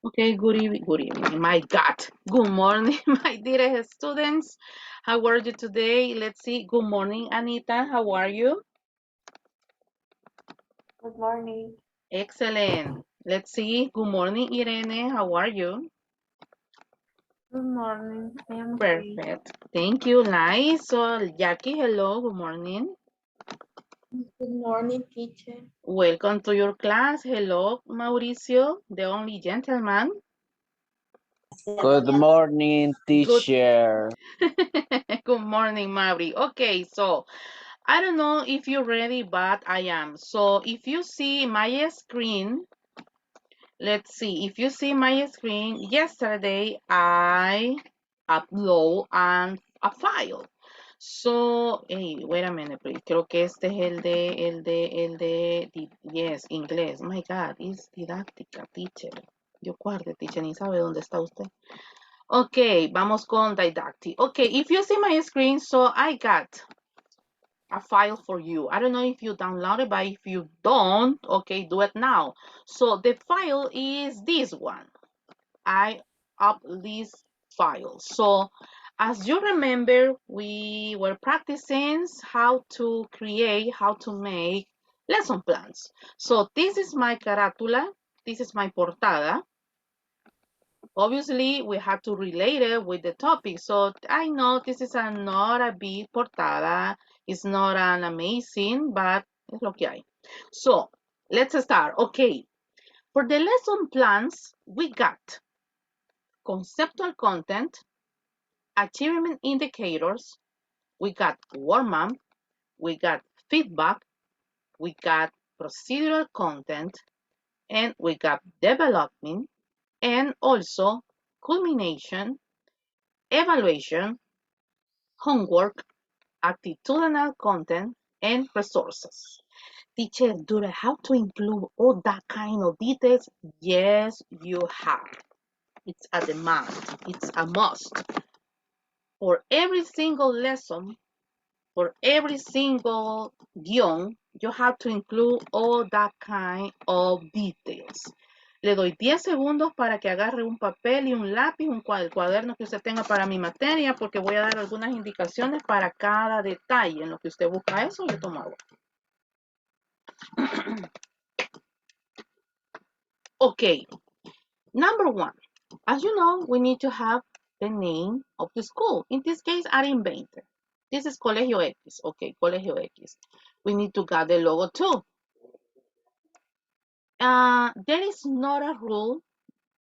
Okay, good evening. My God. Good morning, my dear students. How are you today? Let's see. Good morning, Anita. How are you? Good morning. Excellent. Let's see. Good morning, Irene. How are you? Good morning. I am okay. Perfect. Thank you. Nice. So, Jackie, hello. Good morning. Good morning, teacher. Welcome to your class. Hello, Mauricio, the only gentleman. Good morning, Good. teacher. Good morning, Mauri. Okay, so I don't know if you're ready, but I am. So if you see my screen, let's see. If you see my screen, yesterday I upload a file. So, hey, wait a minute, please. Creo que este es yes, inglés. My God, es didáctica, teacher. Yo guarde, teacher, ni sabe dónde está usted. Okay, vamos con didactic. Okay, if you see my screen, so I got a file for you. I don't know if you download it, but if you don't, okay, do it now. So the file is this one. I up this file. So as you remember, we were practicing how to create, how to make lesson plans. So this is my carátula. This is my portada. Obviously, we have to relate it with the topic. So I know this is not a big portada. It's not an amazing, but es lo que hay. So let's start. Okay. For the lesson plans, we got conceptual content, achievement indicators, we got warm-up, we got feedback, we got procedural content, and we got development, and also culmination, evaluation, homework, attitudinal content, and resources. Teacher, do I have to include all that kind of details? Yes, you have. It's a demand. It's a must. For every single lesson, for every single guión, you have to include all that kind of details. Le doy 10 segundos para que agarre un papel y un lápiz, el cuaderno que usted tenga para mi materia, porque voy a dar algunas indicaciones para cada detalle. En lo que usted busca eso, yo tomo agua. Okay, number one. As you know, we need to have the name of the school. In this case, Arinveinte. This is Colegio X. Okay, Colegio X. We need to get the logo too. There is not a rule,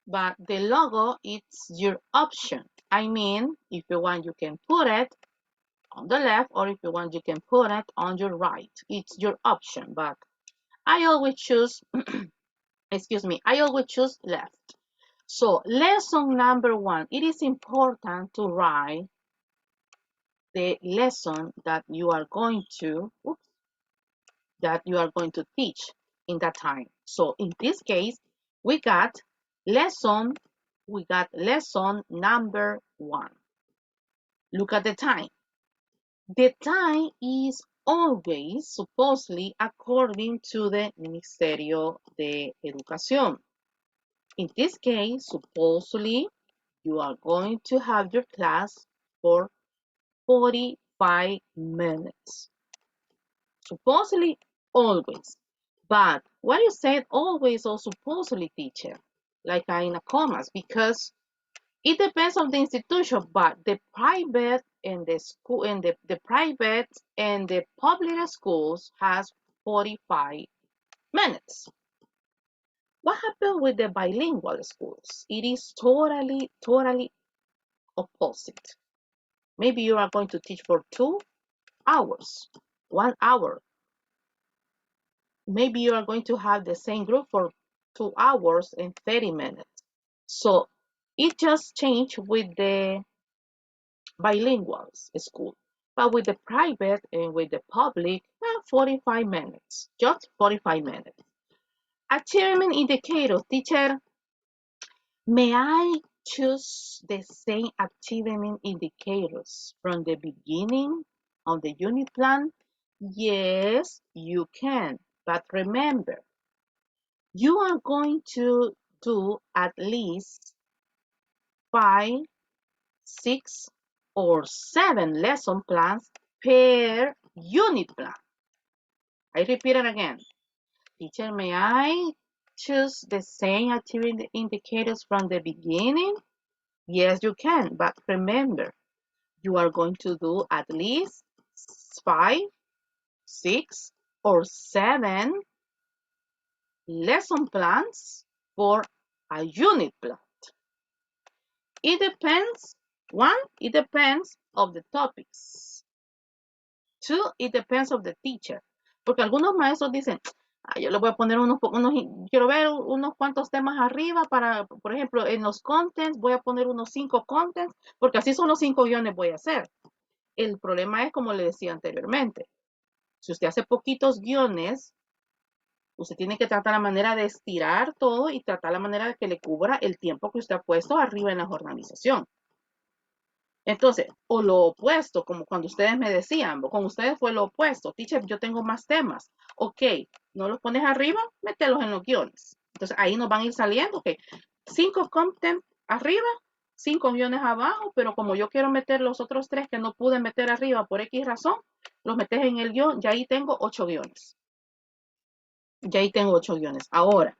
but the logo is your option. I mean, if you want, you can put it on the left, or if you want, you can put it on your right. It's your option, but I always choose, excuse me, I always choose left. So lesson number one, it is important to write the lesson that you are going to, teach in that time. So in this case, we got lesson number one. Look at the time. The time is always supposedly according to the Ministerio de Educación. In this case, supposedly, you are going to have your class for 45 minutes. Supposedly, always. But why you said always or supposedly, teacher? Like in a commas, because it depends on the institution, but the private and the school and the private and the public schools has 45 minutes. What happened with the bilingual schools? It is totally opposite. Maybe you are going to teach for 2 hours, 1 hour. Maybe you are going to have the same group for 2 hours and 30 minutes. So it just changed with the bilingual school. But with the private and with the public, 45 minutes, just 45 minutes. Achievement indicators, teacher, may I choose the same achievement indicators from the beginning of the unit plan? Yes, you can. But remember, you are going to do at least 5, 6, or 7 lesson plans per unit plan. I repeat it again. Teacher, may I choose the same activity indicators from the beginning? Yes, you can, but remember, you are going to do at least 5, 6, or 7 lesson plans for a unit plan. It depends. 1, it depends of the topics. 2, it depends of the teacher. Porque algunos maestros dicen, yo le voy a poner quiero ver unos cuantos temas arriba para, por ejemplo, en los contents voy a poner unos 5 contents, porque así son los 5 guiones voy a hacer. El problema es, como le decía anteriormente, si usted hace poquitos guiones, usted tiene que tratar la manera de estirar todo y tratar la manera de que le cubra el tiempo que usted ha puesto arriba en la jornalización. Entonces, o lo opuesto, como cuando ustedes me decían, con ustedes fue lo opuesto. Teacher, yo tengo más temas. Ok, no los pones arriba, mételos en los guiones. Entonces, ahí nos van a ir saliendo, ok, 5 content arriba, 5 guiones abajo, pero como yo quiero meter los otros 3 que no pude meter arriba por X razón, los metes en el guión, ya ahí tengo 8 guiones. Ya ahí tengo 8 guiones. Ahora,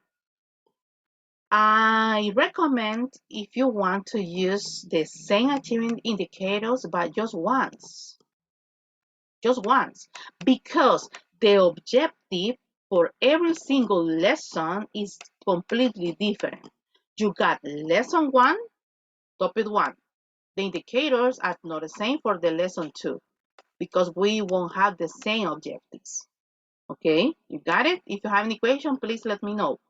I recommend if you want to use the same achievement indicators, but just once. Just once. Because the objective for every single lesson is completely different. You got lesson 1, topic 1. The indicators are not the same for the lesson 2 because we won't have the same objectives. Okay, you got it? If you have any question, please let me know.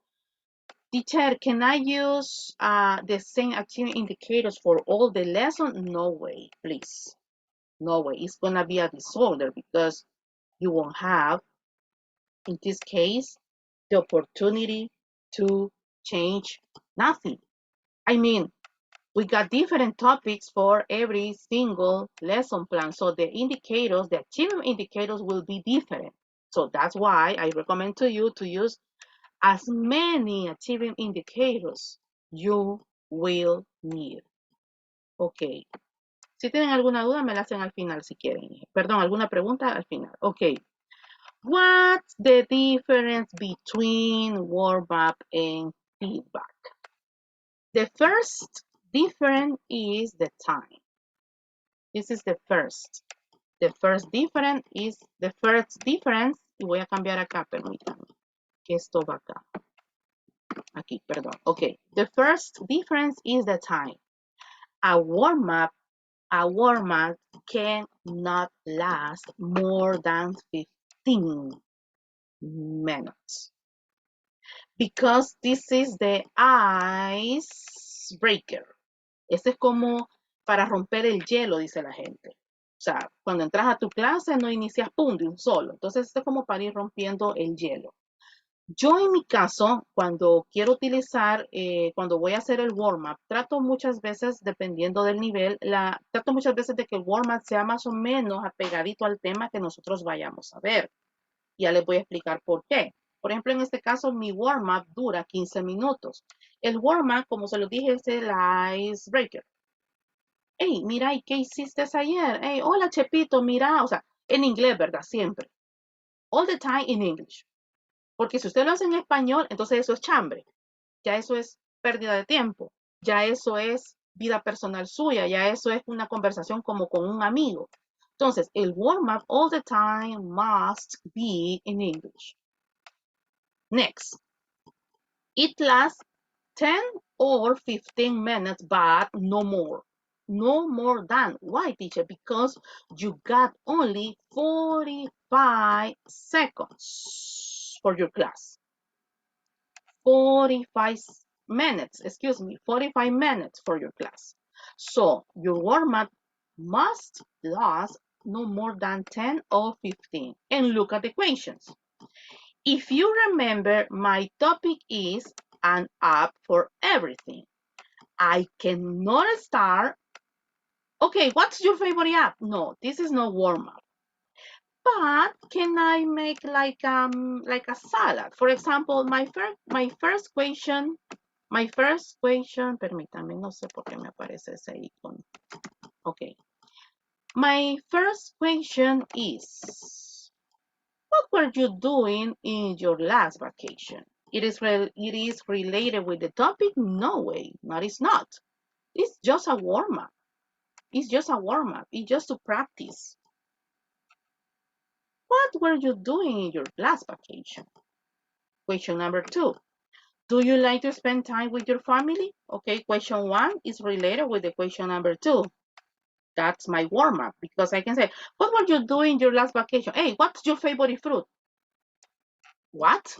Teacher, can I use the same achievement indicators for all the lessons? No way, please. No way. It's going to be a disorder because you won't have, in this case, the opportunity to change nothing. I mean, we got different topics for every single lesson plan. So the indicators, the achievement indicators will be different. So that's why I recommend to you to use as many achievement indicators you will need. Ok. Si tienen alguna duda, me la hacen al final si quieren. Perdón, alguna pregunta al final. Ok. What's the difference between warm-up and feedback? The first difference is the time. This is the first. The first difference is the first difference. Y voy a cambiar acá, permítanme. Que esto va acá. Aquí, perdón. Okay. The first difference is the time. A warm-up cannot last more than 15 minutes. Because this is the icebreaker. Este es como para romper el hielo, dice la gente. O sea, cuando entras a tu clase no inicias pum de un solo. Entonces, esto es como para ir rompiendo el hielo. Yo en mi caso, cuando quiero utilizar, cuando voy a hacer el warm-up, trato muchas veces, dependiendo del nivel, trato muchas veces de que el warm-up sea más o menos apegadito al tema que nosotros vayamos a ver. Ya les voy a explicar por qué. Por ejemplo, en este caso, mi warm-up dura 15 minutos. El warm-up, como se lo dije, es el icebreaker. Hey, mira, ¿y qué hiciste ayer? Hey, hola, Chepito, mira, o sea, en inglés, ¿verdad? Siempre. All the time in English. Porque si usted lo hace en español, entonces eso es chambre. Ya eso es pérdida de tiempo. Ya eso es vida personal suya. Ya eso es una conversación como con un amigo. Entonces, el warm-up all the time must be in English. Next. It lasts 10 or 15 minutes, but no more. No more than. Why, teacher? Because you got only 45 seconds for your class. 45 minutes, 45 minutes for your class. So your warm-up must last no more than 10 or 15. And look at the questions. If you remember, my topic is an app for everything. I cannot start. Okay, what's your favorite app? No, this is no warm-up. But can I make like a salad? For example, my first question My first question, permítame, no sé por qué me aparece ese icono. Okay. My first question is, what were you doing in your last vacation? It is related with the topic? No way, no, it's not. It's just a warm-up. It's just a warm-up. It's just to practice. What were you doing in your last vacation? Question number 2. Do you like to spend time with your family? Okay, question 1 is related with the question number 2. That's my warm-up because I can say, what were you doing your last vacation? Hey, what's your favorite fruit? What?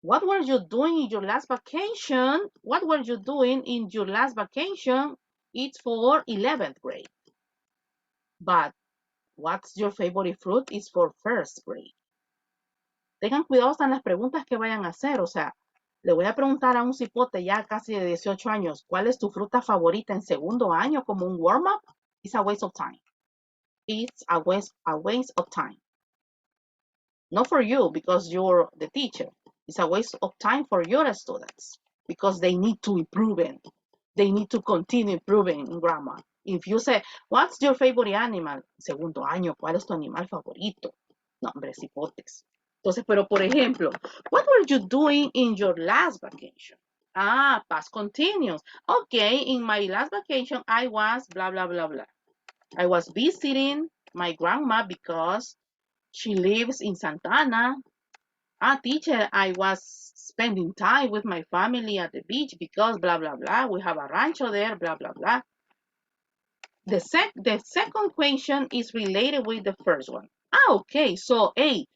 What were you doing in your last vacation? What were you doing in your last vacation? It's for 11th grade. But what's your favorite fruit? It's for first grade. Tengan cuidado en las preguntas que vayan a hacer. O sea, le voy a preguntar a un cipote ya casi de 18 años, ¿cuál es tu fruta favorita en segundo año como un warm-up? It's a waste of time. It's a waste of time. Not for you because you're the teacher. It's a waste of time for your students because they need to improve it. They need to continue improving in grammar. If you say, what's your favorite animal? Segundo año, ¿cuál es tu animal favorito? No, hombre, cipotes. Entonces, pero por ejemplo, what were you doing in your last vacation? Ah, past continuous. Okay, in my last vacation, I was blah, blah, blah, blah. I was visiting my grandma because she lives in Santa Ana. Ah, teacher, I was spending time with my family at the beach because blah, blah, blah. We have a rancho there, blah, blah, blah. The second question is related with the first one. Ah, okay, so, hey,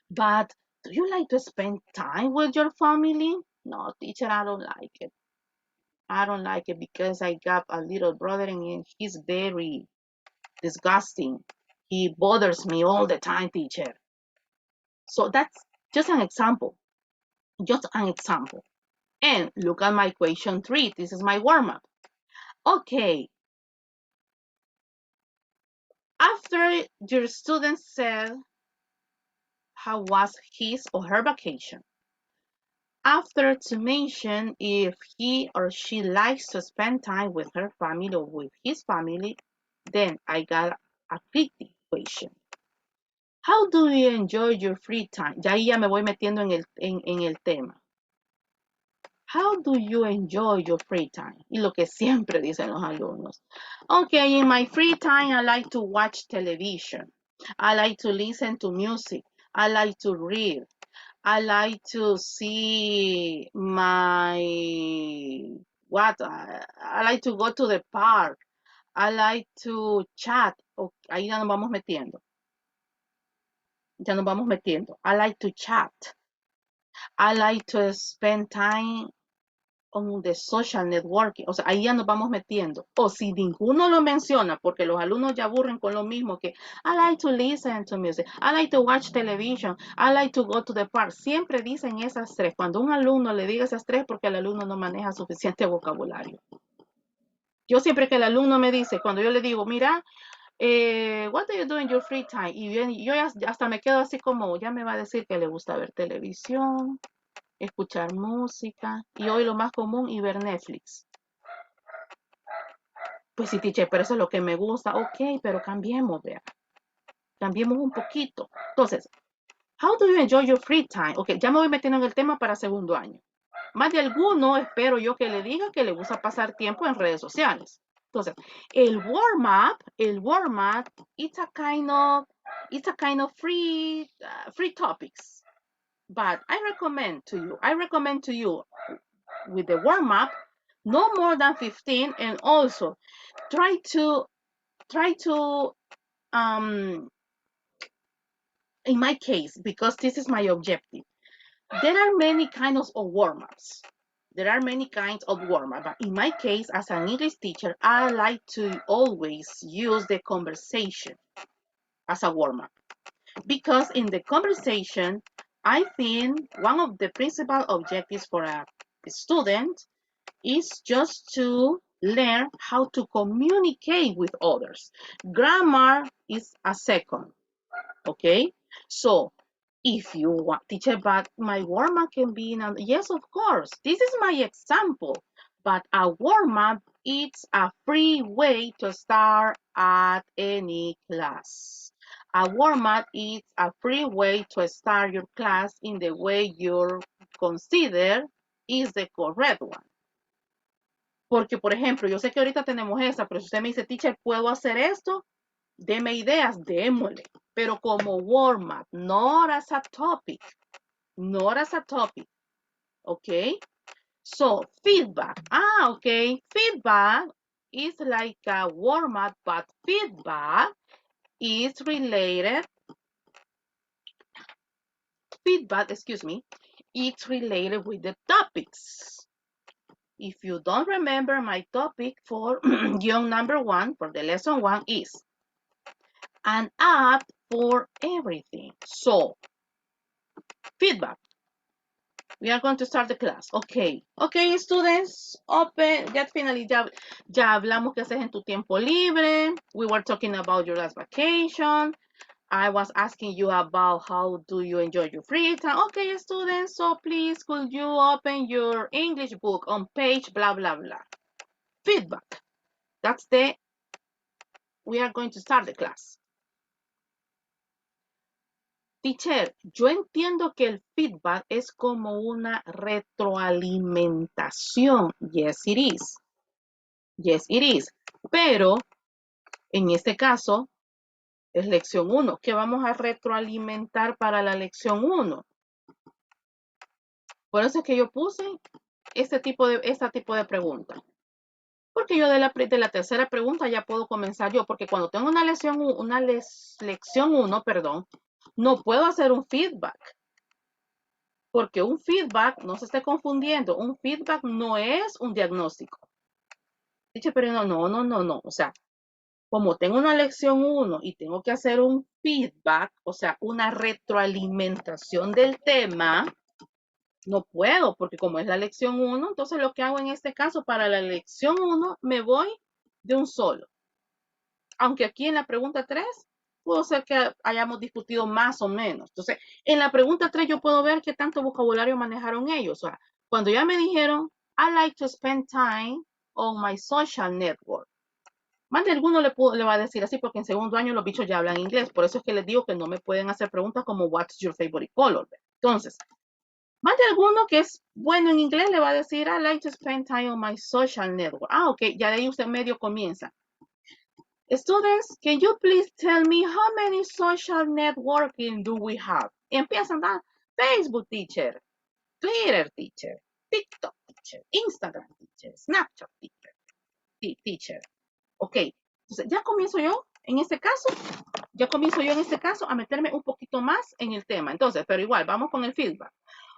but do you like to spend time with your family? No, teacher, I don't like it. I don't like it because I got a little brother and he's very disgusting. He bothers me all the time, teacher. So that's just an example. Just an example. And look at my question 3. This is my warm-up. Okay. After your student said how was his or her vacation, after to mention if he or she likes to spend time with her family or with his family, then I got a critic question. How do you enjoy your free time? Ya ahí ya me voy metiendo en el tema. How do you enjoy your free time? Y lo que siempre dicen los alumnos. Okay, in my free time, I like to watch television. I like to listen to music. I like to read. I like to see I like to go to the park. I like to chat. Okay, ahí ya nos vamos metiendo. Ya nos vamos metiendo. I like to chat. I like to spend time on the social networking. O sea, ahí ya nos vamos metiendo. O si ninguno lo menciona, porque los alumnos ya aburren con lo mismo que I like to listen to music, I like to watch television, I like to go to the park. Siempre dicen esas tres. Cuando un alumno le diga esas tres, porque el alumno no maneja suficiente vocabulario. Yo siempre que el alumno me dice, cuando yo le digo, mira, what do you do in your free time? Y yo ya hasta me quedo así como, ya me va a decir que le gusta ver televisión, escuchar música y hoy lo más común y ver Netflix. Pues sí, teacher, pero eso es lo que me gusta. Ok, pero cambiemos, vea. Cambiemos un poquito. Entonces, how do you enjoy your free time? Ok, ya me voy metiendo en el tema para segundo año. Más de alguno espero yo que le diga que le gusta pasar tiempo en redes sociales. Entonces, el warm-up, it's a kind of free topics. But I recommend to you with the warm-up, no more than 15, and also try to in my case, because this is my objective, there are many kinds of warm-ups. There are many kinds of warm-up, but in my case, as an English teacher, I like to always use the conversation as a warm-up. Because in the conversation, I think one of the principal objectives for a student is just to learn how to communicate with others. Grammar is a second, okay? So If you want, teacher, but my warm-up can be in yes, of course. This is my example. But a warm-up is a free way to start at any class. A warm-up is a free way to start your class in the way you consider is the correct one. Porque, por ejemplo, yo sé que ahorita tenemos esa, pero si usted me dice, teacher, ¿puedo hacer esto? Deme ideas, démosle. Pero como warm-up, not as a topic. Not as a topic. Okay? So, feedback. Okay. Feedback is like a warm-up, but feedback is related. Feedback, excuse me, it's related with the topics. If you don't remember, my topic for young number 1, for the lesson 1 is an app for everything. So, feedback. We are going to start the class. Okay. Okay, students, open, get finally, ya hablamos qué haces en tu tiempo libre. We were talking about your last vacation. I was asking you about how do you enjoy your free time. Okay, students, so please, could you open your English book on page blah, blah, blah. Feedback. We are going to start the class. Teacher, yo entiendo que el feedback es como una retroalimentación. Yes, it is. Yes, it is. Pero, en este caso, es lección 1. ¿Qué vamos a retroalimentar para la lección 1? Por eso es que yo puse este tipo de pregunta. Porque yo de la tercera pregunta ya puedo comenzar yo. Porque cuando tengo una lección 1, no puedo hacer un feedback. Porque un feedback, no se esté confundiendo, un feedback no es un diagnóstico. Dice, pero no. O sea, como tengo una lección 1 y tengo que hacer un feedback, o sea, una retroalimentación del tema, no puedo, porque como es la lección 1, entonces lo que hago en este caso para la lección 1, me voy de un solo. Aunque aquí en la pregunta 3, puedo ser que hayamos discutido más o menos. Entonces, en la pregunta 3 yo puedo ver qué tanto vocabulario manejaron ellos. O sea, cuando ya me dijeron, I like to spend time on my social network. Más de alguno le va a decir así, porque en segundo año los bichos ya hablan inglés. Por eso es que les digo que no me pueden hacer preguntas como, what's your favorite color? Entonces, más de alguno que es bueno en inglés le va a decir, I like to spend time on my social network. Ok, ya de ahí usted medio comienza. Students, can you please tell me how many social networking do we have? Y empiezan a Facebook teacher, Twitter teacher, TikTok teacher, Instagram teacher, Snapchat teacher. Ok, entonces ya comienzo yo en este caso a meterme un poquito más en el tema. Entonces, pero igual, vamos con el feedback.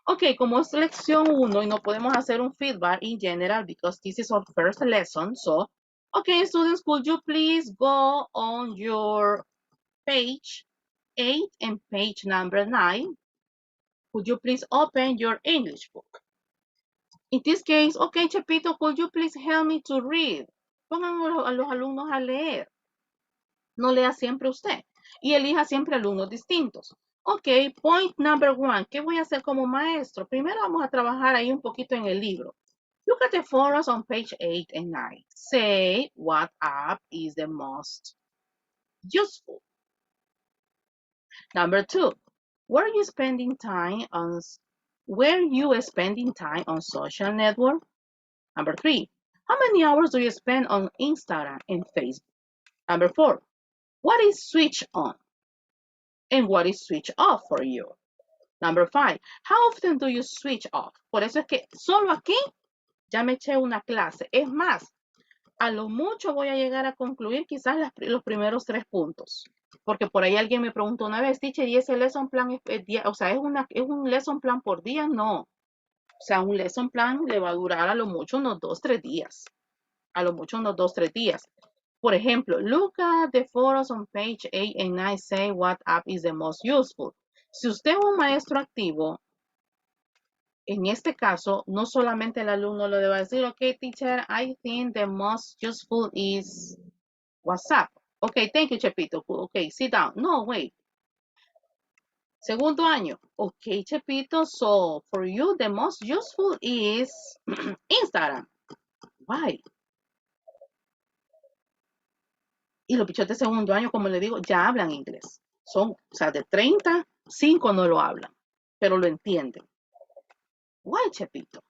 Ok, como es lección 1 y no podemos hacer un feedback in general because this is our first lesson, so okay, students, could you please go on your page 8 and page number 9? Could you please open your English book? In this case, okay, Chepito, could you please help me to read? Pongan a los alumnos a leer. No lea siempre usted. Y elija siempre alumnos distintos. Ok, point number 1. ¿Qué voy a hacer como maestro? Primero vamos a trabajar ahí un poquito en el libro. Look at the photos on page 8 and 9. Say what app is the most useful. Number 2, were you spending time on social network? Number 3, how many hours do you spend on Instagram and Facebook? Number 4, what is switch on and what is switch off for you? Number 5, how often do you switch off? Por eso es que solo aquí ya me eché una clase. Es más, a lo mucho voy a llegar a concluir quizás los primeros 3 puntos. Porque por ahí alguien me preguntó una vez, teacher, ¿y ese lesson plan o sea, es un lesson plan por día? No. O sea, un lesson plan le va a durar a lo mucho unos 2-3 días. A lo mucho unos 2-3 días. Por ejemplo, look at the photos on page 8 and 9, say what app is the most useful. Si usted es un maestro activo, en este caso, no solamente el alumno lo debe decir, okay, teacher, I think the most useful is WhatsApp. Okay, thank you, Chepito. Okay, sit down. No, wait. Segundo año. Ok, Chepito. So, for you, the most useful is Instagram. Why? Y los bichos de segundo año, como le digo, ya hablan inglés. Son, o sea, de 30, 5 no lo hablan, pero lo entienden. Why, Chepito?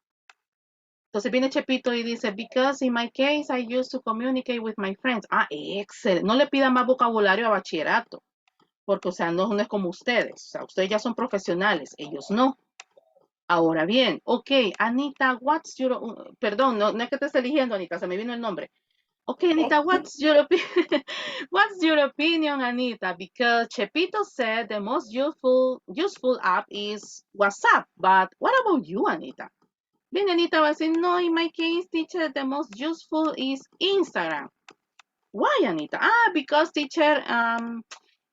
Entonces viene Chepito y dice, because in my case I used to communicate with my friends. Ah, excelente. No le pidan más vocabulario a bachillerato, porque, o sea, no es como ustedes. O sea, ustedes ya son profesionales, ellos no. Ahora bien, ok, Anita, what's your... Perdón, no es que te esté eligiendo, Anita, se me vino el nombre. Okay, Anita, what's your what's your opinion, Anita? Because Chepito said the most useful app is WhatsApp, but what about you, Anita? Then Anita was saying, no, in my case, teacher, the most useful is Instagram. Why, Anita? Ah, because teacher,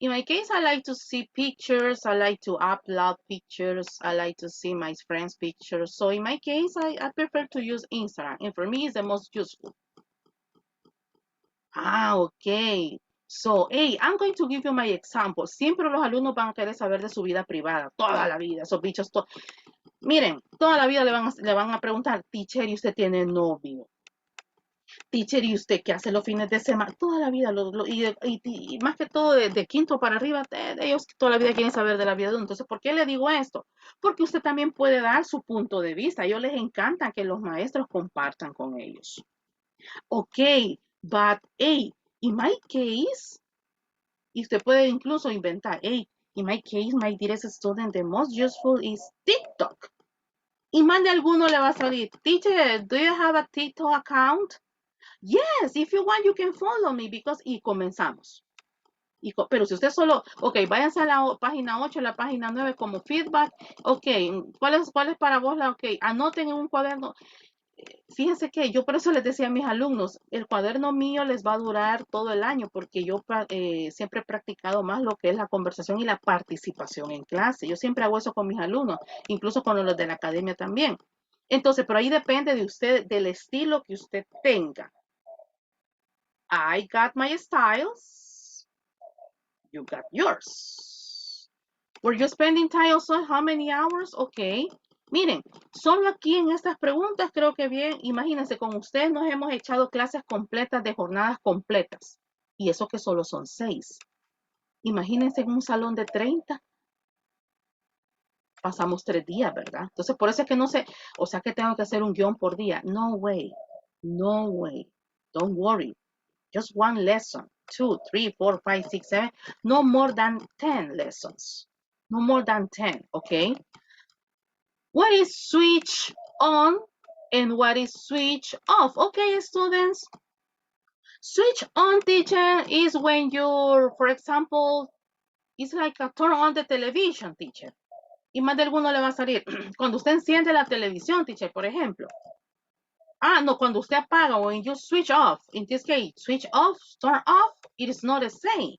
in my case, I like to see pictures. I like to upload pictures. I like to see my friends' pictures. So in my case, I prefer to use Instagram. And for me, it's the most useful. Ah, ok. So, hey, I'm going to give you my example. Siempre los alumnos van a querer saber de su vida privada, toda la vida, esos bichos. Miren, toda la vida le van a preguntar, teacher, ¿y usted tiene novio? Teacher, ¿y usted qué hace los fines de semana? Toda la vida, y más que todo de quinto para arriba, ellos toda la vida quieren saber de la vida de uno. Entonces, ¿por qué le digo esto? Porque usted también puede dar su punto de vista. A ellos les encanta que los maestros compartan con ellos. Ok, but, hey, in my case, y usted puede incluso inventar, hey, in my case, my dearest student, the most useful is TikTok. Y más de alguno le va a salir, teacher, do you have a TikTok account? Yes, if you want, you can follow me, because, y comenzamos. Pero si usted solo, ok, váyanse a la página 8, la página 9 como feedback, ok, ¿cuál es para vos la, ok, anoten en un cuaderno. Fíjense que yo por eso les decía a mis alumnos, el cuaderno mío les va a durar todo el año porque yo siempre he practicado más lo que es la conversación y la participación en clase. Yo siempre hago eso con mis alumnos, incluso con los de la academia también. Entonces, pero ahí depende de usted, del estilo que usted tenga. I got my styles. You got yours. Were you spending time also? How many hours? Okay. Miren, solo aquí en estas preguntas creo que bien, imagínense, con ustedes nos hemos echado clases completas de jornadas completas. Y eso que solo son 6. Imagínense en un salón de 30. Pasamos 3 días, ¿verdad? Entonces, por eso es que no sé, o sea que tengo que hacer un guión por día. No way. No way. Don't worry. Just one lesson. 2, 3, 4, 5, 6, 7. No more than 10 lessons. No more than 10, okay? What is switch on and what is switch off? Okay, students. Switch on, teacher, is when you're, for example, it's like a turn on the television, teacher. Y más de alguno le va a salir. Cuando usted enciende la televisión, teacher, por ejemplo. Ah, no, cuando usted apaga, when you switch off. In this case, switch off, turn off, it is not the same.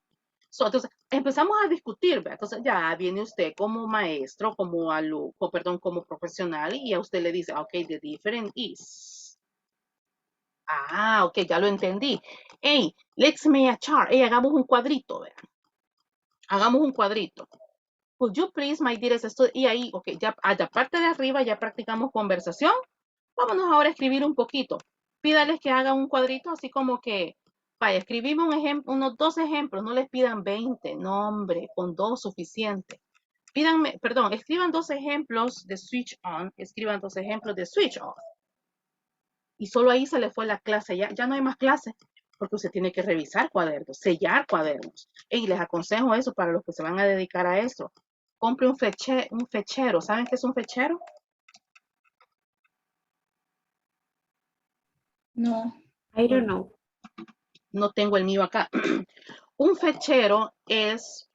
So, entonces, empezamos a discutir, ¿verdad? Entonces, ya viene usted como maestro, como alumno, perdón, como profesional, y a usted le dice, ok, the difference is. Ah, ok, ya lo entendí. Hey, let's make a chart. Hey, hagamos un cuadrito, ¿verdad? Hagamos un cuadrito. Could you please, my dearest student? Y ahí, ok, ya a la parte de arriba ya practicamos conversación. Vámonos ahora a escribir un poquito. Pídales que hagan un cuadrito así como que, vaya, escribimos unos 2 ejemplos, no les pidan 20, no hombre, con 2 suficiente. Pídanme, perdón, escriban 2 ejemplos de switch on, escriban 2 ejemplos de switch off. Y solo ahí se le fue la clase, ya no hay más clase, porque usted tiene que revisar cuadernos, sellar cuadernos. Y les aconsejo eso para los que se van a dedicar a eso. Compre un fechero. ¿Saben qué es un fechero? No, I don't know. No tengo el mío acá. Un fechero es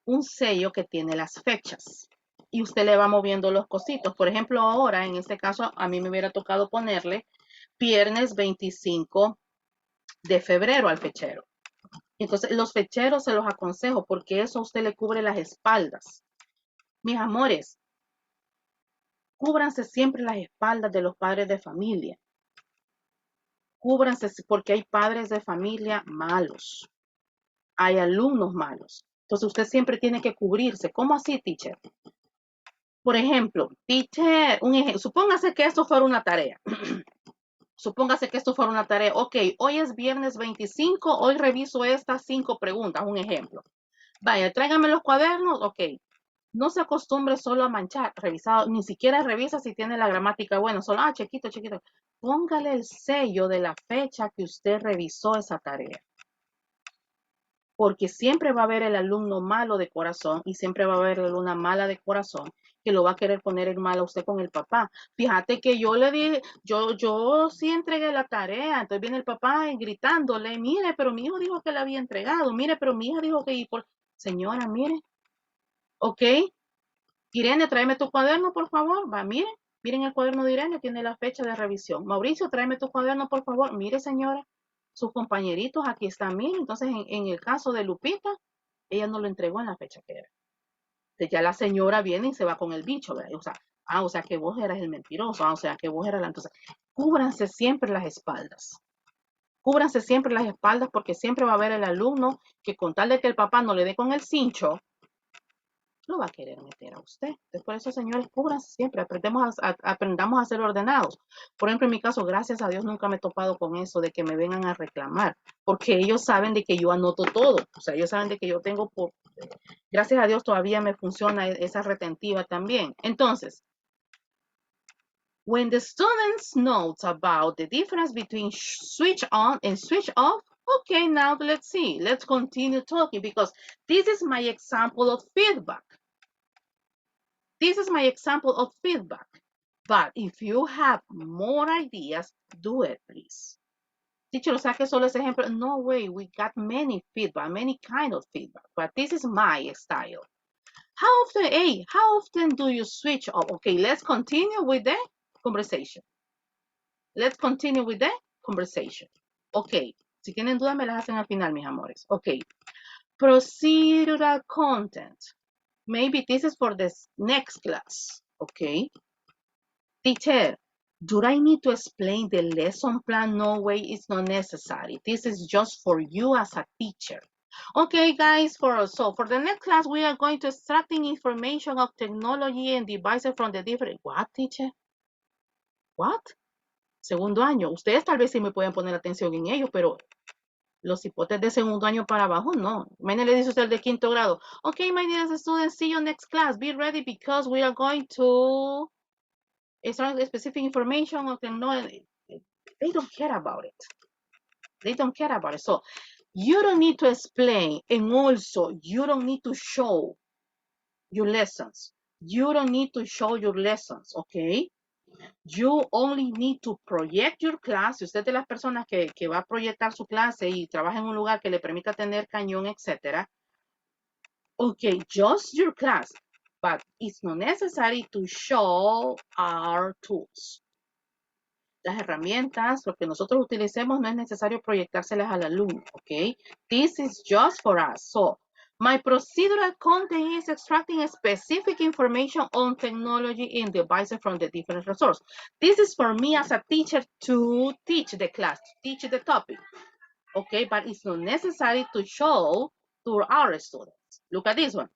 un sello que tiene las fechas y usted le va moviendo los cositos. Por ejemplo, ahora, en este caso, a mí me hubiera tocado ponerle viernes 25 de febrero al fechero. Entonces, los fecheros se los aconsejo porque eso a usted le cubre las espaldas. Mis amores, cúbranse siempre las espaldas de los padres de familia. Cúbranse porque hay padres de familia malos. Hay alumnos malos. Entonces usted siempre tiene que cubrirse. ¿Cómo así, teacher? Por ejemplo, teacher, supóngase que esto fuera una tarea. Supóngase que esto fuera una tarea. Ok, hoy es viernes 25, hoy reviso estas 5 preguntas, un ejemplo. Vaya, tráigame los cuadernos, ok. No se acostumbre solo a manchar, revisado, ni siquiera revisa si tiene la gramática buena, solo, chiquito. Póngale el sello de la fecha que usted revisó esa tarea. Porque siempre va a haber el alumno malo de corazón y siempre va a haber la alumna mala de corazón que lo va a querer poner en mal a usted con el papá. Fíjate que yo le dije, yo sí entregué la tarea, entonces viene el papá gritándole, mire, pero mi hijo dijo que la había entregado, mire, pero mi hija dijo que, señora, mire, ok, Irene, tráeme tu cuaderno, por favor, va, miren el cuaderno de Irene, tiene la fecha de revisión. Mauricio, tráeme tu cuaderno, por favor, mire, señora, sus compañeritos aquí están, miren, entonces en el caso de Lupita, ella no lo entregó en la fecha que era. Entonces ya la señora viene y se va con el bicho, ¿verdad? O sea que vos eras el mentiroso, o sea que vos eras la... Entonces, cúbranse siempre las espaldas. Cúbranse siempre las espaldas porque siempre va a haber el alumno que con tal de que el papá no le dé con el cincho, lo va a querer meter a usted. Entonces, por eso, señores, cúbranse siempre, aprendamos a ser ordenados. Por ejemplo, en mi caso, gracias a Dios, nunca me he topado con eso de que me vengan a reclamar, porque ellos saben de que yo anoto todo. O sea, ellos saben de que yo tengo, gracias a Dios, todavía me funciona esa retentiva también. Entonces, when the students note about the difference between switch on and switch off, okay, now let's see. Let's continue talking because this is my example of feedback. This is my example of feedback. But if you have more ideas, do it, please. Teacher, o sea que solo ese ejemplo. No way, we got many feedback, many kind of feedback, but this is my style. How often do you switch off? Okay, let's continue with the conversation. Let's continue with the conversation. Okay, si tienen dudas me las hacen al final, mis amores. Okay, procedural content. Maybe this is for the next class, okay? Teacher, do I need to explain the lesson plan? No way, it's not necessary. This is just for you as a teacher. Okay, guys, for the next class, we are going to extracting information of technology and devices from the different... What, teacher? What? Segundo año. Ustedes tal vez sí me pueden poner atención en ello, pero los hipotes de segundo año para abajo, no. Mañana le dice usted de quinto grado. Okay, my dear students, see you next class. Be ready because we are going to start specific information of technology. They don't care about it. They don't care about it. So you don't need to explain, and also you don't need to show your lessons. You don't need to show your lessons, okay? You only need to project your class. Si usted es de las personas que va a proyectar su clase y trabaja en un lugar que le permita tener cañón, etc. Okay, just your class, but it's not necessary to show our tools. Las herramientas, lo que nosotros utilicemos, no es necesario proyectárselas al alumno, ¿ok? This is just for us. So, my procedural content is extracting specific information on technology and devices from the different resources. This is for me as a teacher to teach the class, to teach the topic, okay? But it's not necessary to show to our students. Look at this one.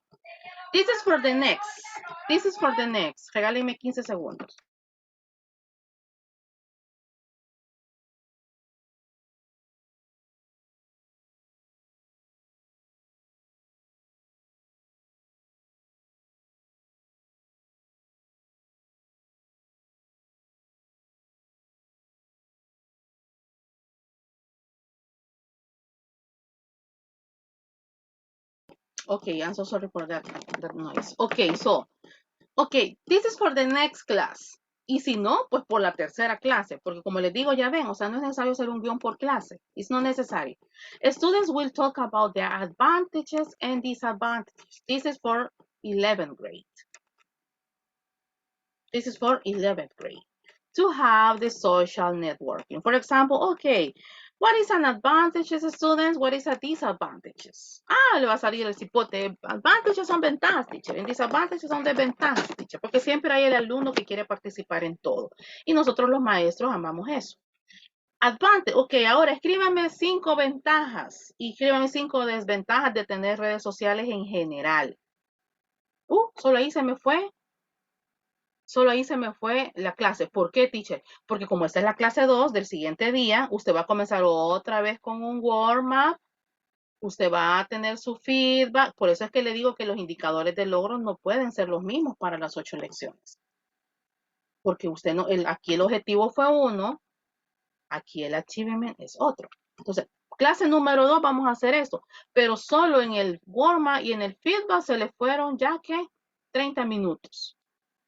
This is for the next. This is for the next. Regálenme 15 segundos. Okay, I'm so sorry for that noise. Okay, so, this is for the next class. Y si no, pues por la tercera clase, porque como les digo, ya ven, o sea, no es necesario hacer un guión por clase. It's not necessary. Students will talk about their advantages and disadvantages. This is for 11th grade. This is for 11th grade. To have the social networking. For example, okay, what is an advantage, students? What is a disadvantages? Le va a salir el cipote. Advantages son ventajas, teacher. And disadvantages son desventajas, teacher. Porque siempre hay el alumno que quiere participar en todo. Y nosotros los maestros amamos eso. Advantage. Ok, ahora escríbame 5 ventajas y escríbame 5 desventajas de tener redes sociales en general. Solo ahí se me fue. Solo ahí se me fue la clase. ¿Por qué, teacher? Porque como esta es la clase 2 del siguiente día, usted va a comenzar otra vez con un warm-up. Usted va a tener su feedback. Por eso es que le digo que los indicadores de logro no pueden ser los mismos para las 8 lecciones. Porque usted no, aquí el objetivo fue uno, aquí el achievement es otro. Entonces, clase número 2 vamos a hacer esto. Pero solo en el warm-up y en el feedback se le fueron ya que 30 minutos.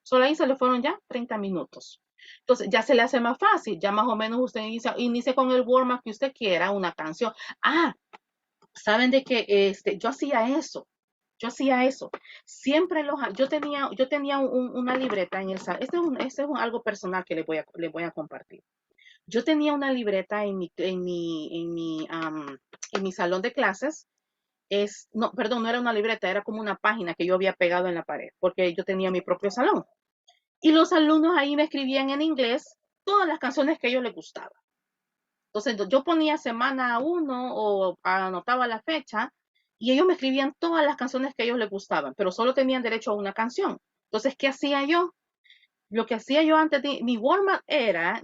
Solo ahí se le fueron ya 30 minutos. Entonces ya se le hace más fácil, ya más o menos usted inicia con el warm-up que usted quiera, una canción. Saben de que yo hacía eso. Siempre yo tenía una libreta en el salón. Este es algo personal que les voy a compartir. Yo tenía una libreta en mi salón de clases. No, perdón, no era una libreta, era como una página que yo había pegado en la pared, porque yo tenía mi propio salón. Y los alumnos ahí me escribían en inglés todas las canciones que a ellos les gustaban. Entonces yo ponía semana 1 o anotaba la fecha y ellos me escribían todas las canciones que a ellos les gustaban, pero solo tenían derecho a una canción. Entonces, ¿qué hacía yo? Lo que hacía yo antes de mi warm-up era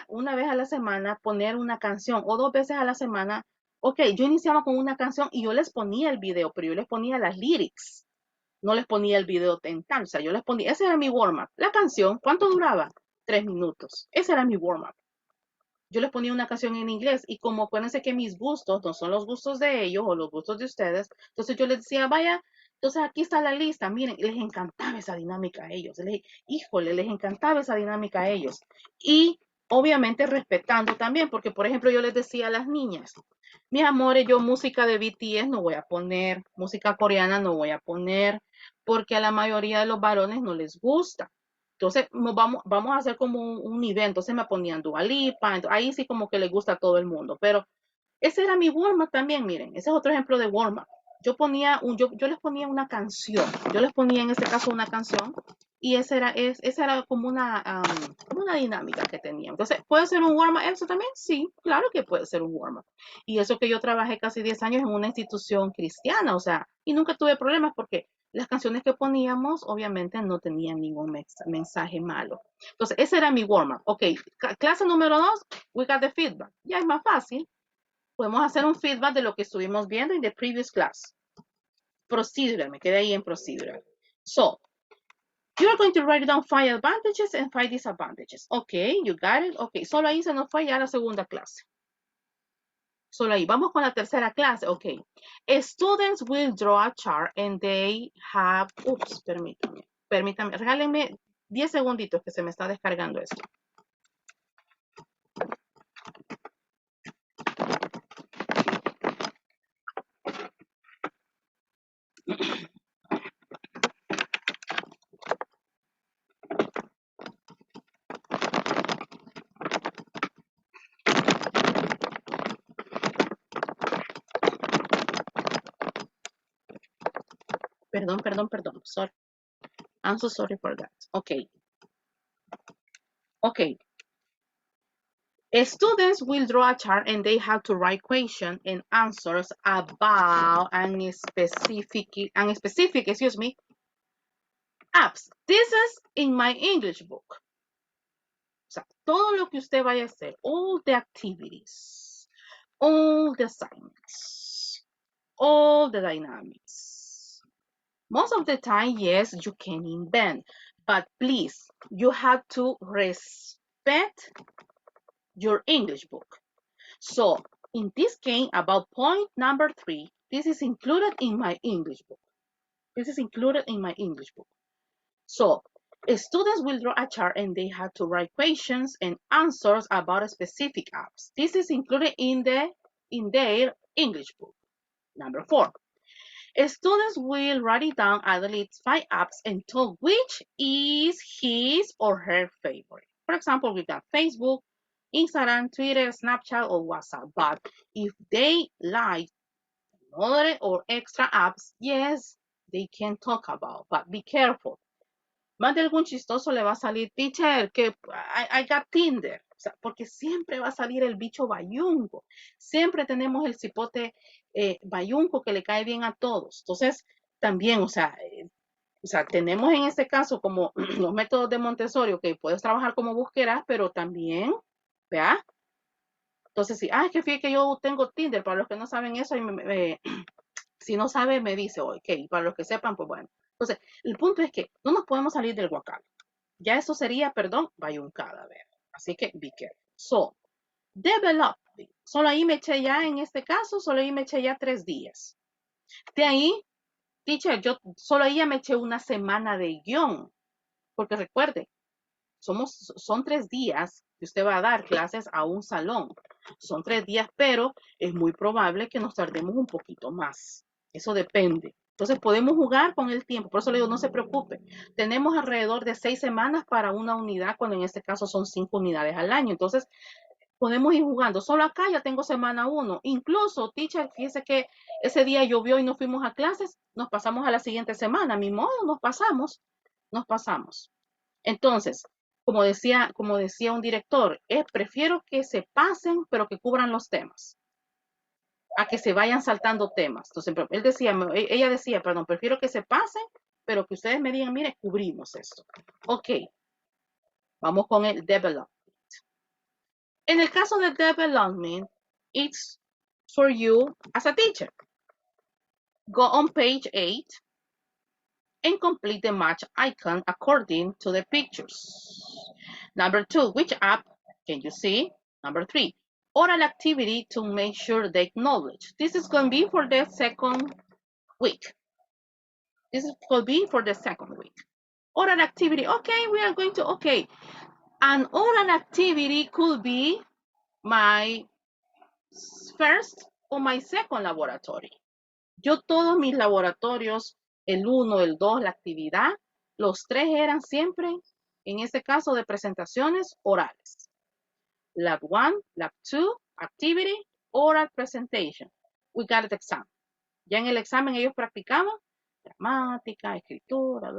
una vez a la semana poner una canción o 2 veces a la semana. Ok, yo iniciaba con una canción y yo les ponía el video, pero yo les ponía las lyrics. No les ponía el video en tal, o sea, yo les ponía, ese era mi warm-up. La canción, ¿cuánto duraba? 3 minutos. Ese era mi warm-up. Yo les ponía una canción en inglés y como acuérdense que mis gustos no son los gustos de ellos o los gustos de ustedes, entonces yo les decía, vaya, entonces aquí está la lista, miren, les encantaba esa dinámica a ellos, híjole, les encantaba esa dinámica a ellos. Y obviamente respetando también, porque por ejemplo yo les decía a las niñas, mis amores, yo música de BTS no voy a poner, música coreana no voy a poner, porque a la mayoría de los varones no les gusta. Entonces vamos a hacer como un nivel. Entonces me ponían Dua Lipa, ahí sí como que le gusta a todo el mundo. Pero ese era mi warm-up también, miren. Ese es otro ejemplo de warm-up. Yo les ponía una canción. Yo les ponía en este caso una canción. Y esa era como una dinámica que tenía. Entonces, ¿puede ser un warm-up eso también? Sí, claro que puede ser un warm-up. Y eso que yo trabajé casi 10 años en una institución cristiana, o sea, y nunca tuve problemas porque las canciones que poníamos obviamente no tenían ningún mensaje malo. Entonces, ese era mi warm-up. Ok, clase número 2, we got the feedback. Ya es más fácil. Podemos hacer un feedback de lo que estuvimos viendo en the previous class. Procedural, me quedé ahí en procedural. So, you're going to write down 5 advantages and 5 disadvantages. Ok, you got it. Ok, solo ahí se nos fue ya la segunda clase. Solo ahí. Vamos con la tercera clase. Ok. Students will draw a chart and they have... permítanme. Regálenme 10 segunditos que se me está descargando esto. Perdón. Sorry. I'm so sorry for that. Ok. Students will draw a chart and they have to write questions and answers about an specific, apps. This is in my English book. O sea, todo lo que usted vaya a hacer, all the activities, all the assignments, all the dynamics. Most of the time, yes, you can invent, but please, you have to respect your English book. So, in this case, about point number 3, this is included in my English book. So, students will draw a chart and they have to write questions and answers about specific apps. This is included in their English book. Number 4, students will write it down at least 5 apps and tell which is his or her favorite. For example, we got Facebook, Instagram, Twitter, Snapchat, or WhatsApp. But if they like another or extra apps, yes, they can talk about, but be careful. Más de algún chistoso le va a salir, teacher, que I got Tinder. O sea, porque siempre va a salir el bicho bayunco. Siempre tenemos el cipote bayunco que le cae bien a todos. Entonces, también, o sea, tenemos en este caso como los métodos de Montessori, que puedes trabajar como búsqueda, pero también, ¿vea? Entonces, sí, es que fíjate que yo tengo Tinder, para los que no saben eso, si no sabe, me dice, ok, para los que sepan, pues bueno. Entonces, el punto es que no nos podemos salir del guacal. Ya eso sería, perdón, bayuncada, a ver. Así que, be careful. So, developing. Solo ahí me eché ya, en este caso, solo ahí me eché ya 3 días. De ahí, teacher, yo solo ahí ya me eché una semana de guión. Porque recuerde, son 3 días que usted va a dar clases a un salón. Son 3 días, pero es muy probable que nos tardemos un poquito más. Eso depende. Entonces podemos jugar con el tiempo. Por eso le digo, no se preocupe. Tenemos alrededor de 6 semanas para una unidad, cuando en este caso son 5 unidades al año. Entonces podemos ir jugando. Solo acá ya tengo semana 1. Incluso, teacher, fíjese que ese día llovió y no fuimos a clases. Nos pasamos a la siguiente semana. A mi modo, nos pasamos. Entonces, como decía un director, prefiero que se pasen, pero que cubran los temas, a que se vayan saltando temas. Entonces, ella decía, perdón, prefiero que se pasen, pero que ustedes me digan, mire, cubrimos esto. Ok, vamos con el development. En el caso de development, it's for you as a teacher. Go on page 8 and complete the match icon according to the pictures. Number 2, which app can you see? Number 3, oral activity to make sure they acknowledge. This is going to be for the second week. This is going to be for the second week. Oral activity, okay, we are going to, okay. An oral activity could be my first or my second laboratory. Yo todos mis laboratorios, el 1, el 2, la actividad, los 3 eran siempre, en este caso, de presentaciones orales. Lab 1, Lab 2, activity, oral presentation. We got the exam. Ya en el examen ellos practicaban gramática, escritura,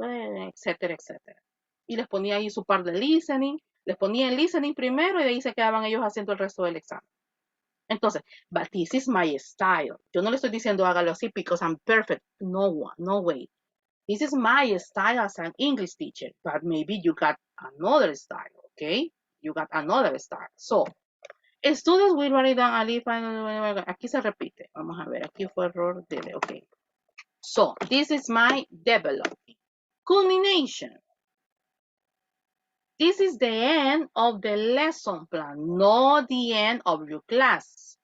etcétera, etcétera. Y les ponía ahí su par de listening. Les ponía el listening primero y de ahí se quedaban ellos haciendo el resto del examen. Entonces, but this is my style. Yo no le estoy diciendo hágalo así because I'm perfect. No way. This is my style as an English teacher, but maybe you got another style, okay? You got another style. So, students will write down a list. Aquí se repite. Vamos a ver, aquí fue error de, okay. So, this is my developing. Culmination. This is the end of the lesson plan, not the end of your class,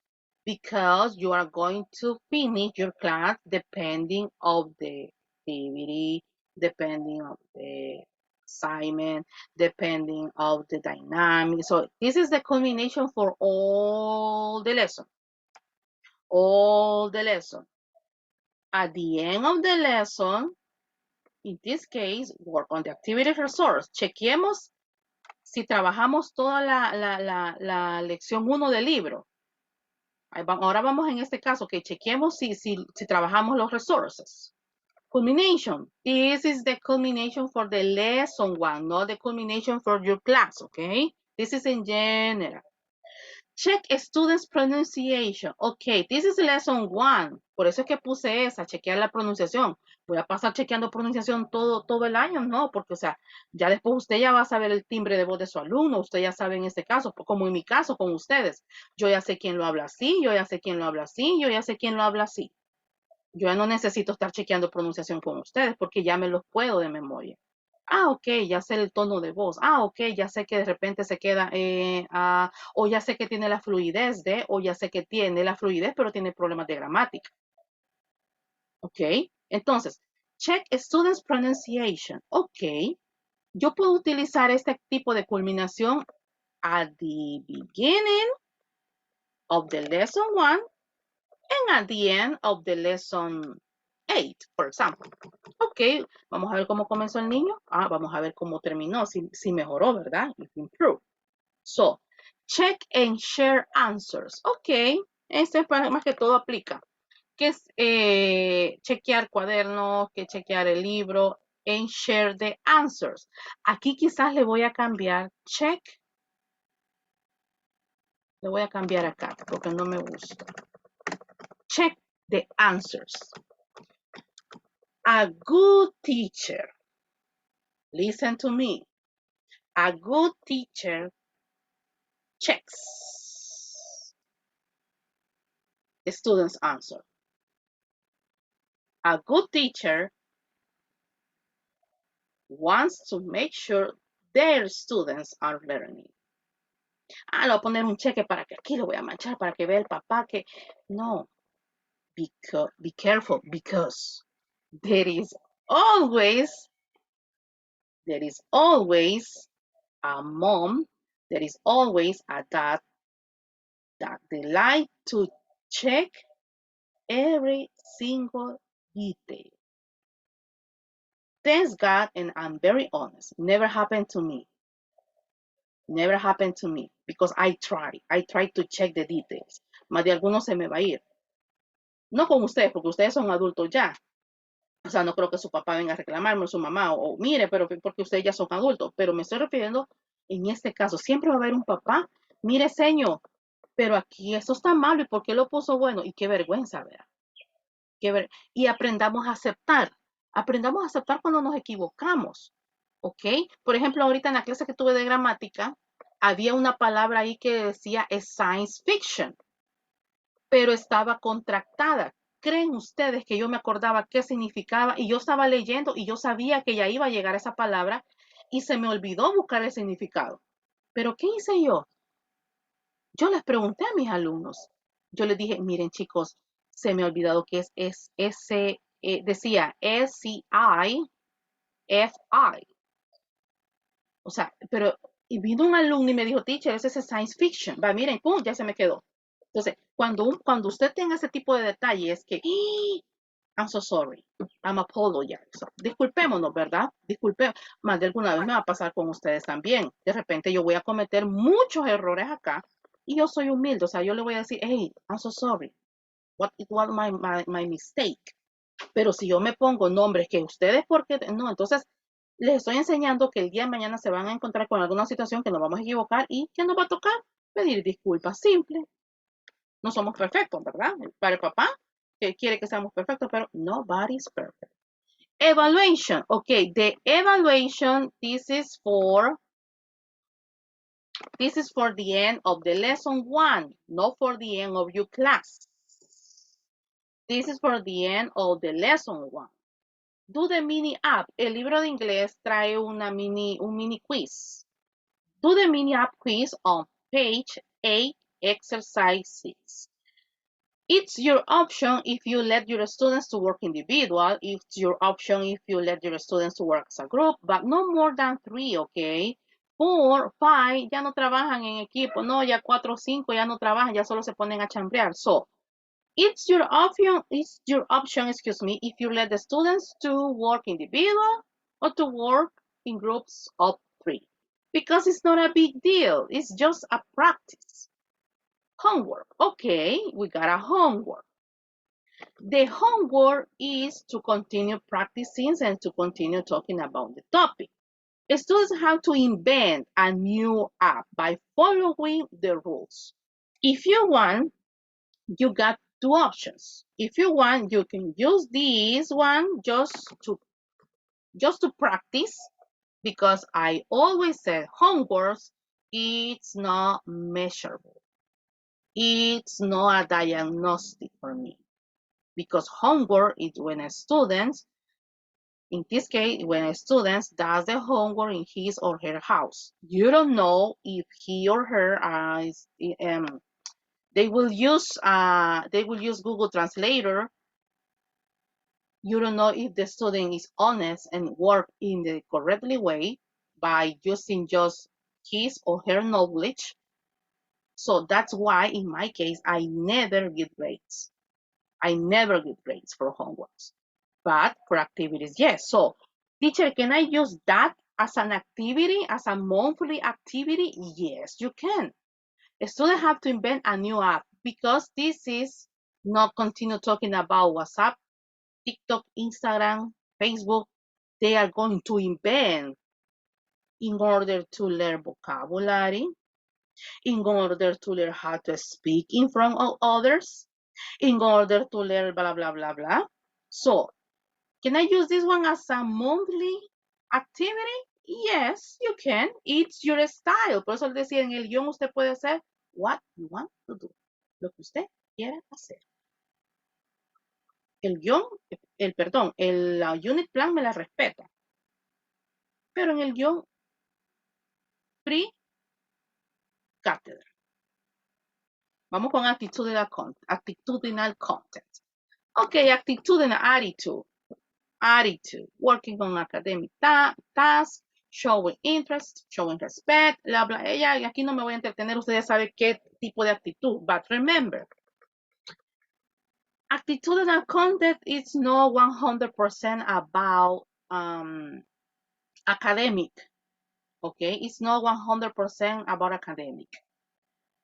because you are going to finish your class depending of the activity, depending of the assignment, depending of the dynamic. So this is the culmination for all the lesson. All the lesson. At the end of the lesson, in this case, work on the activity resource. Chequemos si trabajamos toda la lección 1 del libro. Ahora vamos en este caso que chequemos si trabajamos los resources. Culmination. This is the culmination for the lesson 1, not the culmination for your class, okay? This is in general. Check students' pronunciation. Ok, this is lesson 1. Por eso es que puse esa, chequear la pronunciación. Voy a pasar chequeando pronunciación todo el año, no, porque, o sea, ya después usted ya va a saber el timbre de voz de su alumno, usted ya sabe en este caso, como en mi caso con ustedes. Yo ya sé quién lo habla así, yo ya sé quién lo habla así, yo ya sé quién lo habla así. Yo ya no necesito estar chequeando pronunciación con ustedes porque ya me los puedo de memoria. Ok, ya sé el tono de voz. Ok, ya sé que de repente se queda, o ya sé que tiene la fluidez de, o ya sé que tiene la fluidez, pero tiene problemas de gramática. Ok, entonces, check students pronunciation. Ok, yo puedo utilizar este tipo de culminación at the beginning of the lesson 1 and at the end of the lesson 8, por ejemplo. Ok, vamos a ver cómo comenzó el niño. Vamos a ver cómo terminó, si mejoró, ¿verdad? If improved. So, check and share answers. Ok, este es más que todo aplica. Que es chequear cuadernos, que chequear el libro, and share the answers. Aquí quizás le voy a cambiar check Le voy a cambiar acá porque no me gusta. Check the answers. A good teacher, listen to me. A good teacher checks the student's answer. A good teacher wants to make sure their students are learning. Le voy a poner un cheque para que aquí lo voy a manchar para que vea el papá que no. Be careful because there is always a mom, there is always a dad that they like to check every single detail. Thanks God, and I'm very honest, never happened to me. Never happened to me because I try to check the details. Más de algunos se me va a ir. No con ustedes, porque ustedes son adultos ya. O sea, no creo que su papá venga a reclamarme, o su mamá, o mire, pero porque ustedes ya son adultos. Pero me estoy refiriendo, en este caso, siempre va a haber un papá. Mire, señor, pero aquí eso está malo, ¿y por qué lo puso bueno? Y qué vergüenza, ¿verdad? Y aprendamos a aceptar. Aprendamos a aceptar cuando nos equivocamos, ¿ok? Por ejemplo, ahorita en la clase que tuve de gramática, había una palabra ahí que decía es science fiction, pero estaba contractada. ¿Creen ustedes que yo me acordaba qué significaba? Y yo estaba leyendo y yo sabía que ya iba a llegar esa palabra y se me olvidó buscar el significado. ¿Pero qué hice yo? Yo les pregunté a mis alumnos. Yo les dije, miren chicos, se me ha olvidado que es decía S-C-I-F-I. O sea, pero y vino un alumno y me dijo, teacher, ese es science fiction. Va, miren, pum, ya se me quedó. Entonces, cuando usted tenga ese tipo de detalles que, I'm so sorry, I'm apologize. Disculpémonos, ¿verdad? Disculpe, más de alguna vez me va a pasar con ustedes también. De repente yo voy a cometer muchos errores acá y yo soy humilde. O sea, yo le voy a decir, hey, I'm so sorry. It was my mistake. Pero si yo me pongo nombres que ustedes, porque no, entonces les estoy enseñando que el día de mañana se van a encontrar con alguna situación que nos vamos a equivocar y que nos va a tocar pedir disculpas. Simple. No somos perfectos, ¿verdad? Para el papá, que quiere que seamos perfectos, pero nobody's perfect. Evaluation. Okay, the evaluation, this is for the end of the lesson 1, not for the end of your class. This is for the end of the lesson 1. Do the mini app. El libro de inglés trae un mini quiz. Do the mini app quiz on page 8, exercise 6. It's your option if you let your students to work individual. It's your option if you let your students to work as a group, but no more than 3, okay? 4, 5, ya no trabajan en equipo. No, ya 4 o 5 ya no trabajan, ya solo se ponen a chambrear. So, it's your option, excuse me, if you let the students to work individual or to work in groups of 3. Because it's not a big deal. It's just a practice. Homework. Okay, we got a homework. The homework is to continue practicing and to continue talking about the topic. Students have to invent a new app by following the rules. If you want, you got 2 options. If you want, you can use this one just to practice, because I always said homework, it's not measurable. It's not a diagnostic for me, because homework is when a student, in this case, when a student does the homework in his or her house. You don't know if he or her they will use Google Translator. You don't know if the student is honest and work in the correctly way by using just his or her knowledge. So that's why in my case, I never get grades. I never get grades for homeworks, but for activities, yes. So teacher, can I use that as an activity, as a monthly activity? Yes, you can. Students have to invent a new app, because this is not continue talking about WhatsApp, TikTok, Instagram, Facebook. They are going to invent in order to learn vocabulary, in order to learn how to speak in front of others, in order to learn blah, blah, blah, blah. So, can I use this one as a monthly activity? Yes, you can. It's your style. Por eso les decía, en el guión usted puede hacer what you want to do. Lo que usted quiera hacer. El guión, el unit plan me la respeta. Pero en el guión pre-cátedra. Vamos con attitudinal content. Ok, attitudinal attitude. Attitude, working on academic tasks, showing interest, showing respect, bla, bla. Y aquí no me voy a entretener, ustedes saben qué tipo de actitud. But remember, attitudinal content is not 100% about academic. Okay, it's not 100% about academic.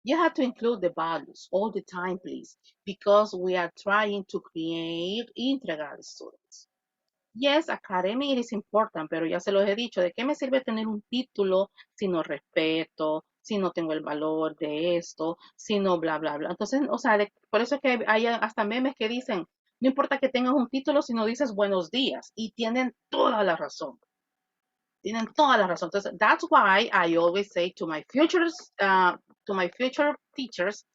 You have to include the values all the time, please, because we are trying to create integral students. Yes, academic is important, pero ya se los he dicho, ¿de qué me sirve tener un título si no respeto, si no tengo el valor de esto, si no bla, bla, bla? Entonces, o sea, por eso es que hay hasta memes que dicen, no importa que tengas un título si no dices buenos días, y tienen toda la razón. Tienen toda la razón. Entonces, that's why I always say to my future teachers,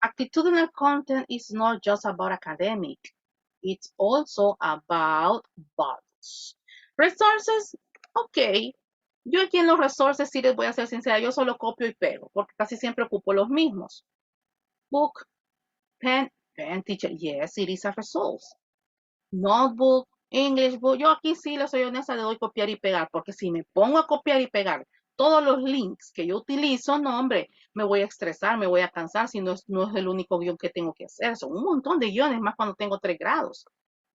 attitudinal content is not just about academic. It's also about values. Resources, ok. Yo aquí en los resources, sí les voy a ser sincera, yo solo copio y pego, porque casi siempre ocupo los mismos. Book, pen, teacher, yes, it is a resource. Notebook, English book, yo aquí sí, les soy honesta, le doy copiar y pegar, porque si me pongo a copiar y pegar todos los links que yo utilizo, no, hombre, me voy a estresar, me voy a cansar, si no es el único guión que tengo que hacer. Son un montón de guiones, más cuando tengo 3 grados.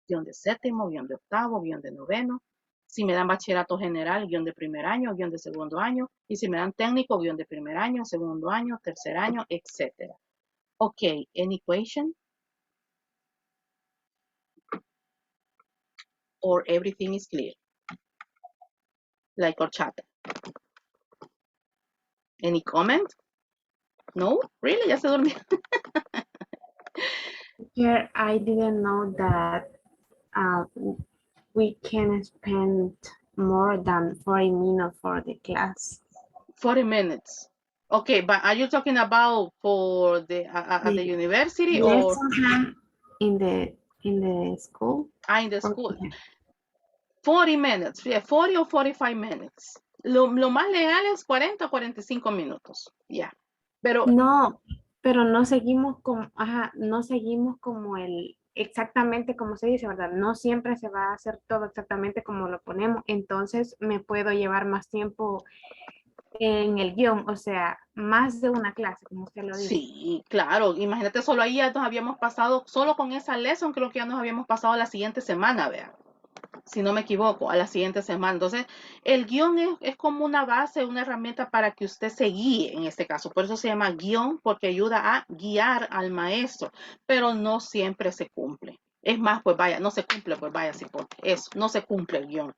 Guión de séptimo, guión de octavo, guión de noveno. Si me dan bachillerato general, guión de primer año, guión de segundo año. Y si me dan técnico, guión de primer año, segundo año, tercer año, etc. Ok, any question? Or everything is clear? Like horchata. Any comment? No? Really? Ya se durmió. Here, I didn't know that we can spend more than 40 minutes for the class. 40 minutes. Okay, but are you talking about for the at the university or lesson plan in the school? in the school? 40 minutes, yeah, 40 or 45 minutes. Lo más legal es 40 o 45 minutos, yeah. Pero no, pero no seguimos no seguimos como exactamente como se dice, ¿verdad? No siempre se va a hacer todo exactamente como lo ponemos, entonces me puedo llevar más tiempo en el guión, o sea, más de una clase, como usted lo dice. sí, claro, imagínate, solo ahí ya nos habíamos pasado, solo con esa lesson creo que ya nos habíamos pasado a la siguiente semana, vean. Si no me equivoco, a la siguiente semana. Entonces, el guión es como una base, una herramienta para que usted se guíe en este caso. Por eso se llama guión, porque ayuda a guiar al maestro, pero no siempre se cumple. Es más, pues vaya, no se cumple, pues vaya, sí, porque eso, no se cumple el guión.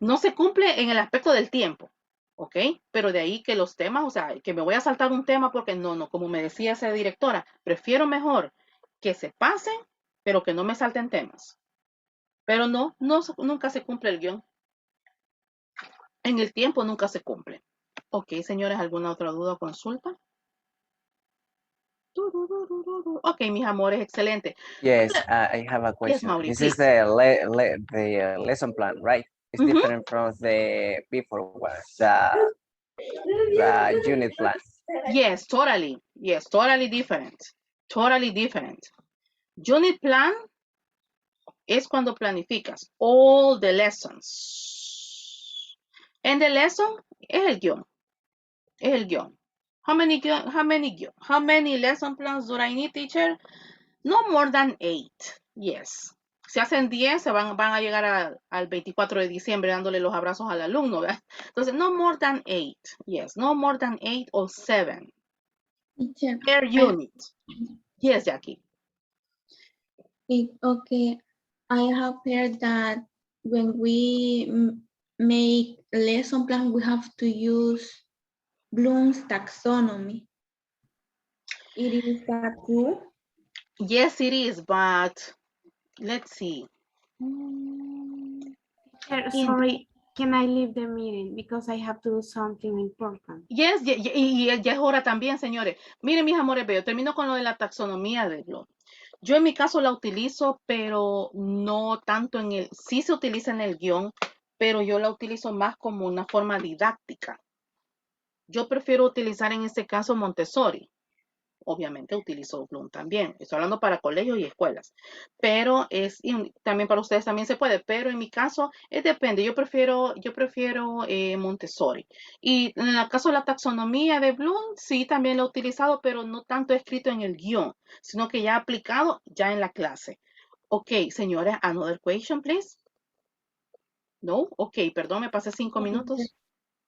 No se cumple en el aspecto del tiempo, ¿ok? Pero de ahí que los temas, o sea, que me voy a saltar un tema porque no, como me decía esa directora, prefiero mejor que se pasen, pero que no me salten temas. Pero nunca se cumple el guión. En el tiempo nunca se cumple. Ok, señores, ¿alguna otra duda o consulta? Ok, mis amores, excelente. Yes, I have a Yes, question. Mauri, This please. is the lesson plan, right? It's different from the before one, the unit plan. Yes, totally. Yes, totally different. Totally different. Unit plan es cuando planificas all the lessons. And the lesson es el guión. Es el guión. How many lesson plans do I need, teacher? No more than 8. Yes. Si hacen 10, se van a llegar al 24 de diciembre dándole los abrazos al alumno, ¿verdad? Entonces, no more than 8. Yes, no more than 8 or 7 Teacher, per unit. Yes, Jackie. okay, I have heard that when we make lesson plan, we have to use Bloom's taxonomy. It is that true? Yes, it is, but let's see. Sorry, can I leave the meeting because I have to do something important? Yes, y ya es hora también, señores. Miren, mis amores bellos, termino con lo de la taxonomía de Bloom. Yo en mi caso la utilizo, pero no tanto sí se utiliza en el guión, pero yo la utilizo más como una forma didáctica. Yo prefiero utilizar en este caso Montessori. Obviamente utilizo Bloom también. Estoy hablando para colegios y escuelas. Pero también para ustedes también se puede. Pero en mi caso, depende. Yo prefiero Montessori. Y en el caso de la taxonomía de Bloom, sí, también lo he utilizado, pero no tanto escrito en el guión, sino que ya aplicado ya en la clase. Ok, señores, another question, please. No, ok, perdón, me pasé 5 minutos.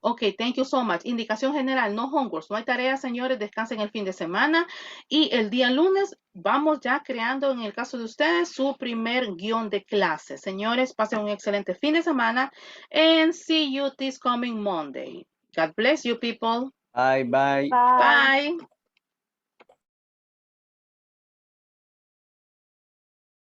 Ok, thank you so much. Indicación general, no homeworks, no hay tareas, señores, descansen el fin de semana. Y el día lunes vamos ya creando, en el caso de ustedes, su primer guión de clase. Señores, pasen un excelente fin de semana and see you this coming Monday. God bless you, people. Bye, bye. Bye. Bye.